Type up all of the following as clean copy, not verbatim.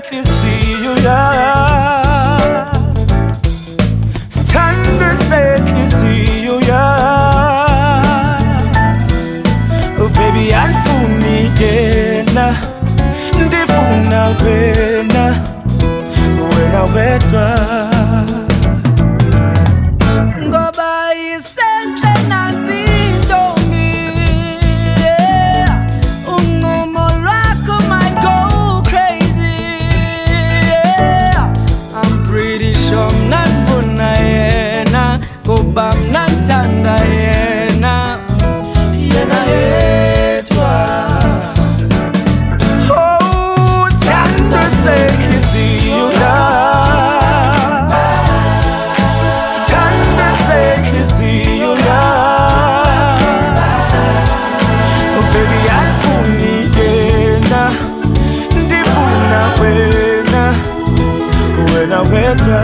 senhliziyo yami, sithanda senhliziyo yami. Oh baby, andifuni yena, ndifuna wena, wena wedwa. Ngoba isenhle nansi intombi, uncumo lwakho might go crazy. I'm pretty sure mna ndifuna yena, ngoba mna ndithanda yena, yena yedwa. Oh, sithanda senhliziyo yami, sithanda senhliziyo yami. Oh baby, andifuni yena, ndifuna wena, wena wedwa.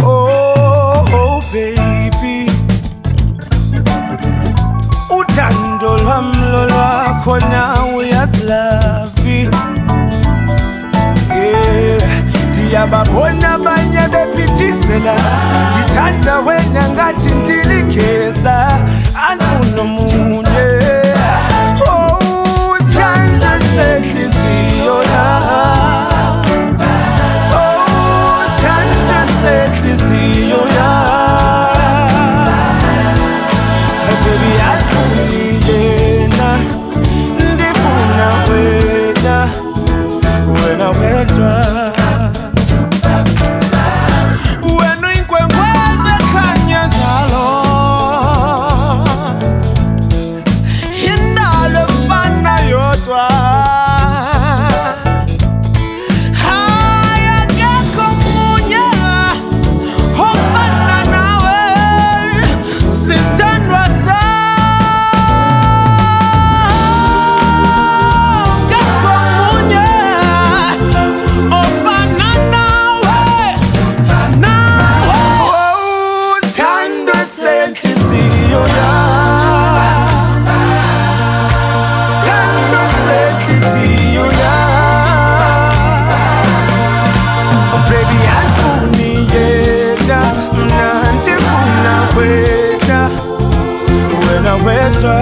Oh baby, uthando lwami lolwakho nawe uyazilavi. Ndiyababona abanye bephithizela, ngithanda wena ngathi ndiligeza, andifuna omunye. Oh, sithanda senhliziyo yami, oh, sithanda senhliziyo yami. Baby, andifuni yena, ndifuna wena, wena wedwa. Wena inkwenkwezi ekhanya njalo, indalo efana yodwa. Hayi, akekho omunye ofana nawe, sisithandwa sam. Akekho omunye ofana nawe, nawe. Oh, sithanda senhliziyo yami, sithanda senhliziyo yami. Oh baby, andifuni yena, mna ndifuna wena, wena wedwa.